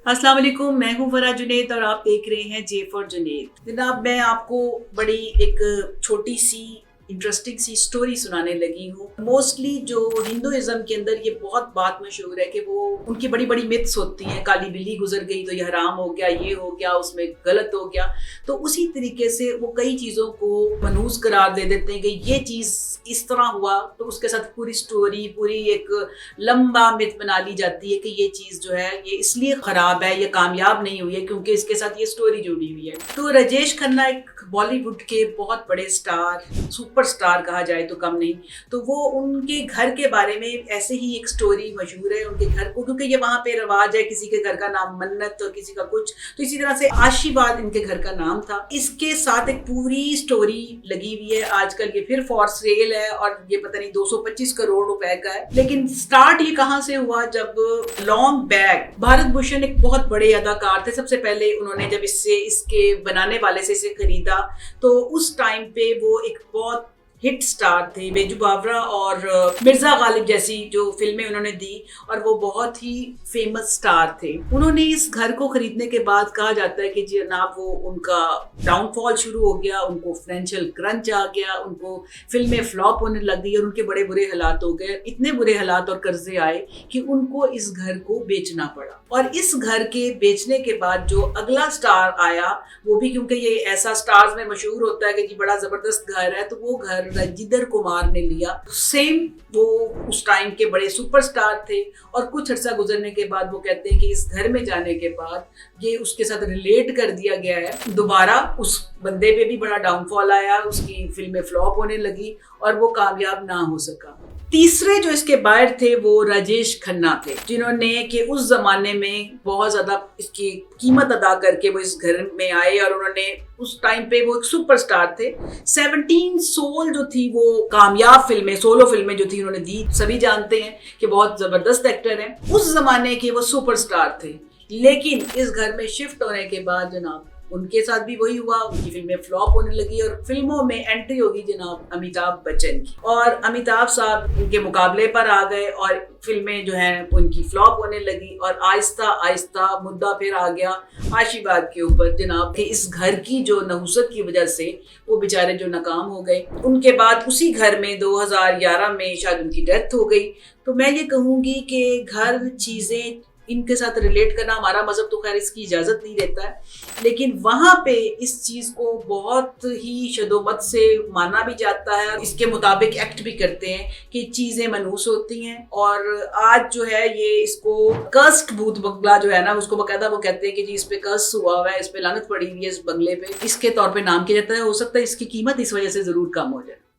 अस्सलाम वालेकुम, मैं हूँ फरा जुनैद और आप देख रहे हैं जे फॉर जुनैद। जनाब, मैं आपको बड़ी एक छोटी सी इंटरेस्टिंग सी स्टोरी सुनाने लगी हूँ। मोस्टली जो हिंदुइज्म के अंदर ये बहुत बात मशहूर है कि वो उनकी बड़ी बड़ी मिथ्स होती हैं। काली बिल्ली गुजर गई तो ये हराम हो गया, ये हो गया, उसमें गलत हो गया। तो उसी तरीके से वो कई चीज़ों को मनहूस करार दे देते हैं कि ये चीज़ इस तरह हुआ, तो उसके साथ पूरी स्टोरी, पूरी एक लंबा मिथ बना ली जाती है कि ये चीज़ जो है ये इसलिए ख़राब है, ये कामयाब नहीं हुई है क्योंकि इसके साथ ये स्टोरी जुड़ी हुई है। तो राजेश खन्ना एक बॉलीवुड के बहुत बड़े स्टार, सुपरस्टार कहा जाए तो कम नहीं, तो वो उनके घर के बारे में ऐसे ही एक स्टोरी मशहूर है उनके घर को, क्योंकि ये वहाँ पे रवाज है, किसी के घर का नाम मन्नत और किसी का कुछ, तो इसी तरह से आशीर्वाद इनके घर का नाम था। इसके साथ एक पूरी स्टोरी लगी हुई है। आजकल ये फिर फॉर सेल है और ये पता नहीं 225 करोड़ रुपए का है। लेकिन स्टार्ट ये कहाँ से हुआ, जब लॉन्ग बैक भारत भूषण एक बहुत बड़े अदाकार थे। सबसे पहले उन्होंने जब इसके बनाने वाले से इसे खरीदा तो उस टाइम पे वो एक बहुत हिट स्टार थे। बेजू बावरा और मिर्जा गालिब जैसी जो फिल्में उन्होंने दी और वो बहुत ही फेमस स्टार थे। उन्होंने इस घर को खरीदने के बाद कहा जाता है कि जनाब वो उनका डाउनफॉल शुरू हो गया, उनको फाइनेंशियल क्रंच आ गया, उनको फिल्में फ्लॉप होने लग गई और उनके बड़े बुरे हालात हो गए। इतने बुरे हालात और कर्जे आए कि उनको इस घर को बेचना पड़ा। और इस घर के बेचने के बाद जो अगला स्टार आया, वो भी क्योंकि ये ऐसा स्टार्स में मशहूर होता है कि जी बड़ा जबरदस्त घर है, तो वो घर रजिंदर कुमार ने लिया। सेम वो उस टाइम के बड़े सुपरस्टार थे और कुछ अर्सा गुजरने के बाद वो कहते हैं कि इस घर में जाने के बाद ये उसके साथ रिलेट कर दिया गया है। दोबारा उस बंदे पे भी बड़ा डाउनफॉल आया, उसकी फिल्में फ्लॉप होने लगी और वो कामयाब ना हो सका। तीसरे जो इसके बायर थे वो राजेश खन्ना थे, जिन्होंने कि उस जमाने में बहुत ज्यादा इसकी कीमत अदा करके वो इस घर में आए और उन्होंने उस टाइम पे वो एक सुपरस्टार थे। 17 सोल जो थी वो कामयाब फिल्में, सोलो फिल्में जो थी उन्होंने दी, सभी जानते हैं कि बहुत जबरदस्त एक्टर हैं। उस जमाने के वो सुपरस्टार थे। लेकिन इस घर में शिफ्ट होने के बाद जनाब उनके साथ भी वही हुआ, उनकी फिल्में फ्लॉप होने लगी और फिल्मों में एंट्री होगी जनाब अमिताभ बच्चन की। और अमिताभ साहब उनके मुकाबले पर आ गए और फिल्में जो हैं उनकी फ्लॉप होने लगी और आहिस्ता आहिस्ता मुद्दा फिर आ गया आशीर्वाद के ऊपर जनाब कि इस घर की जो नहुसत की वजह से वो बेचारे जो नाकाम हो गए। उनके बाद उसी घर में 2011 में शायद उनकी डेथ हो गई। तो मैं ये कहूँगी कि घर, चीज़ें, इनके साथ रिलेट करना हमारा मजहब तो खैर इसकी इजाज़त नहीं देता है, लेकिन वहाँ पे इस चीज़ को बहुत ही शदोमत से माना भी जाता है। इसके मुताबिक एक्ट भी करते हैं कि चीज़ें मनहूस होती हैं। और आज जो है ये इसको कर्स्ड भूत बंगला जो है ना, उसको बकायदा वो कहते हैं कि जी इस पे कर्स हुआ है, इस पे लानत पड़ी हुई है इस बंगले पे, इसके तौर पे नाम किया जाता है। हो सकता है इसकी कीमत इस वजह से ज़रूर कम हो जाए।